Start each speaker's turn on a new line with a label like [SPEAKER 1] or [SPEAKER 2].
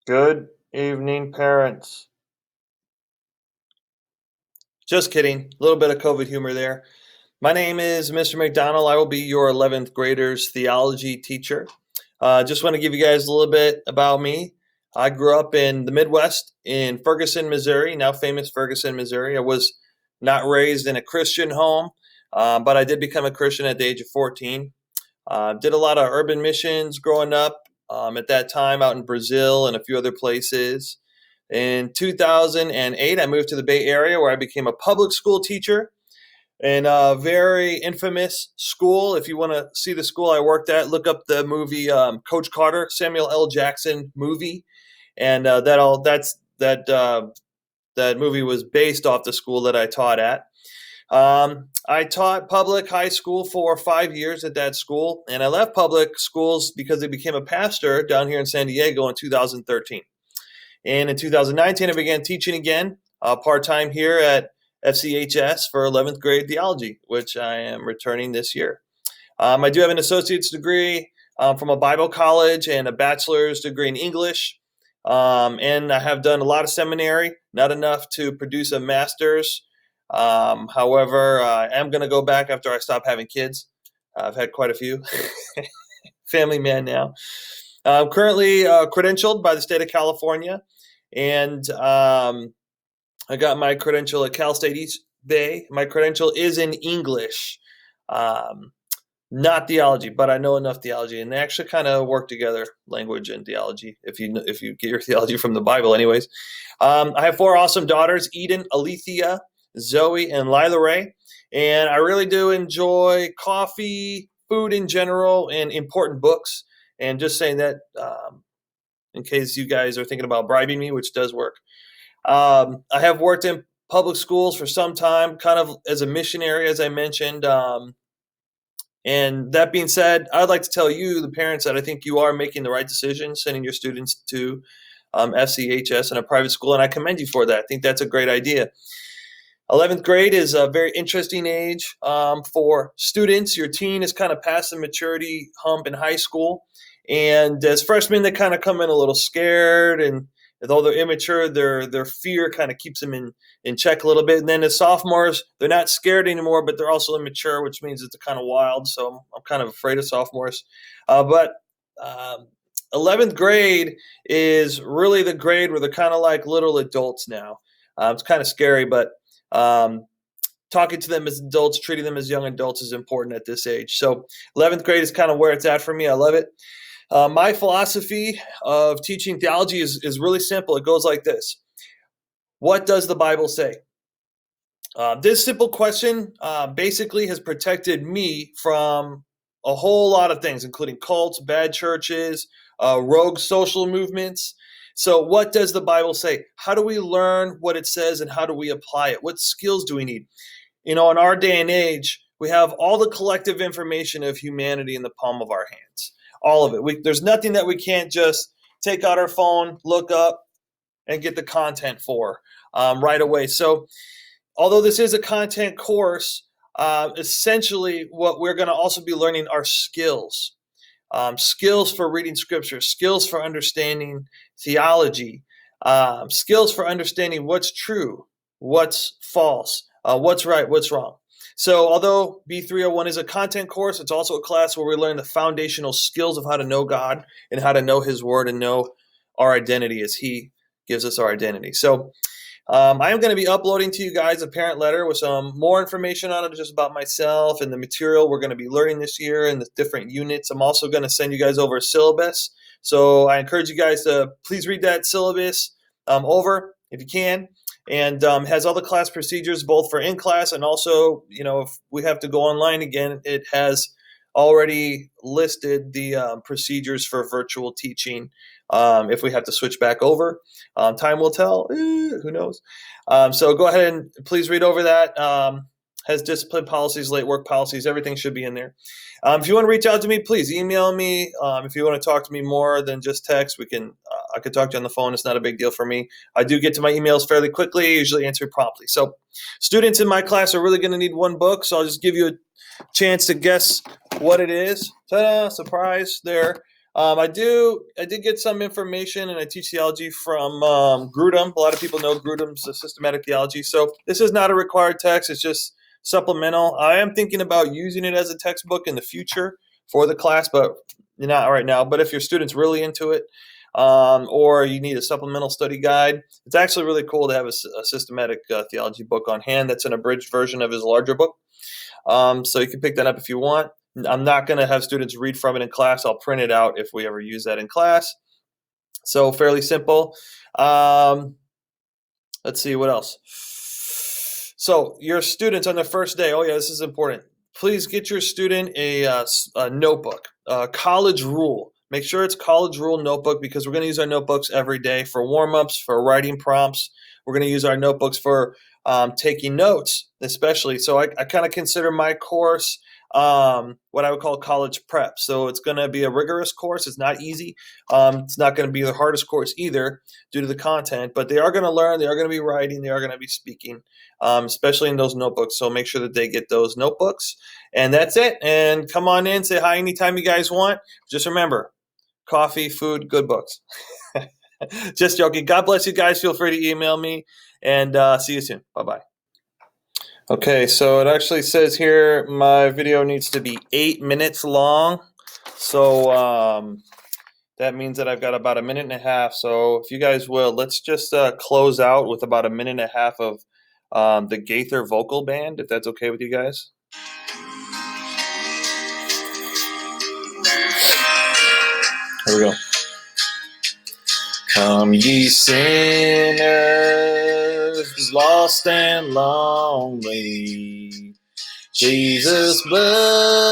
[SPEAKER 1] Good evening, parents. Just kidding. A little bit of COVID humor there. My name is Mr. McDonald. I will be your 11th graders theology teacher. Just want to give you guys a little bit about me. I grew up in the Midwest in Ferguson, Missouri, now famous Ferguson, Missouri. I was not raised in a Christian home, but I did become a Christian at the age of 14. Did a lot of urban missions growing up at that time out in Brazil and a few other places. In 2008, I moved to the Bay Area where I became a public school teacher in a very infamous school. If you want to see the school I worked at, look up the movie Coach Carter, Samuel L. Jackson movie, and that movie was based off the school that I taught at. I taught public high school for 5 years at that school, and I left public schools because I became a pastor down here in San Diego in 2013. And in 2019, I began teaching again part-time here at FCHS for 11th grade theology, which I am returning this year. I do have an associate's degree from a Bible college and a bachelor's degree in English. And I have done a lot of seminary, not enough to produce a master's. However, I am going to go back after I stop having kids. I've had quite a few. Family man now. I'm currently credentialed by the state of California, and I got my credential at Cal State East Bay. My credential is in English, not theology, but I know enough theology, and they actually kind of work together, language and theology, if you get your theology from the Bible anyways. I have 4 awesome daughters, Eden, Alethea, Zoe, and Lila Ray, and I really do enjoy coffee, food in general, and important books. And just saying that in case you guys are thinking about bribing me, which does work. I have worked in public schools for some time, kind of as a missionary, as I mentioned. And that being said, I'd like to tell you, the parents, that I think you are making the right decision sending your students to FCHS in a private school, and I commend you for that. I think that's a great idea. 11th grade is a very interesting age for students. Your teen is kind of past the maturity hump in high school. And as freshmen, they kind of come in a little scared, and although they're immature, their fear kind of keeps them in check a little bit. And then as sophomores, they're not scared anymore, but they're also immature, which means it's kind of wild. So I'm kind of afraid of sophomores. But 11th grade is really the grade where they're kind of like little adults now. It's kind of scary, but talking to them as adults, treating them as young adults is important at this age. So 11th grade is kind of where it's at for me. I love it. My philosophy of teaching theology is really simple. It goes like this. What does the Bible say? This simple question basically has protected me from a whole lot of things, including cults, bad churches, rogue social movements. So what does the Bible say? How do we learn what it says, and how do we apply it? What skills do we need? In our day and age, we have all the collective information of humanity in the palm of our hands. All of it. There's nothing that we can't just take out our phone, look up, and get the content for right away. So although this is a content course, essentially what we're going to also be learning are skills. Skills for reading scripture, skills for understanding theology, skills for understanding what's true, what's false, what's right, what's wrong. So although B301 is a content course, it's also a class where we learn the foundational skills of how to know God and how to know His Word and know our identity as He gives us our identity. So I am going to be uploading to you guys a parent letter with some more information on it, just about myself and the material we're going to be learning this year and the different units. I'm also going to send you guys over a syllabus. So I encourage you guys to please read that syllabus over if you can. And has all the class procedures, both for in-class and also, if we have to go online again, it has already listed the procedures for virtual teaching if we have to switch back over. Time will tell. Who knows? So go ahead and please read over that. Has discipline policies, late work policies. Everything should be in there. If you want to reach out to me, please email me. If you want to talk to me more than just text, I could talk to you on the phone. It's not a big deal for me. I do get to my emails fairly quickly, usually answer promptly. So students in my class are really going to need one book, so I'll just give you a chance to guess what it is. Ta-da, surprise there. I did get some information, and I teach theology from Grudem. A lot of people know Grudem's systematic theology. So this is not a required text. It's just supplemental. I am thinking about using it as a textbook in the future for the class, but not right now. But if your student's really into it, or you need a supplemental study guide, it's actually really cool to have a systematic theology book on hand that's an abridged version of his larger book. So you can pick that up if you want. I'm not going to have students read from it in class. I'll print it out if we ever use that in class. So fairly simple. Let's see what else. So your students on the first day. Oh yeah, this is important. Please get your student a notebook, a college rule. Make sure it's college rule notebook because we're going to use our notebooks every day for warm-ups, for writing prompts. We're going to use our notebooks for taking notes, especially. So I kind of consider my course what I would call college prep. So it's going to be a rigorous course. It's not easy. It's not going to be the hardest course either due to the content, but they are going to learn. They are going to be writing. They are going to be speaking, especially in those notebooks. So make sure that they get those notebooks. And that's it. And come on in, say hi anytime you guys want. Just remember, coffee, food, good books. Just joking. God bless you guys. Feel free to email me, and see you soon. Bye-bye. Okay, so it actually says here my video needs to be 8 minutes long. So that means that I've got about a minute and a half. So if you guys will, let's just close out with about a minute and a half of the Gaither vocal band, if that's okay with you guys. Here we go. Come ye sinners, lost and lonely, Jesus' blood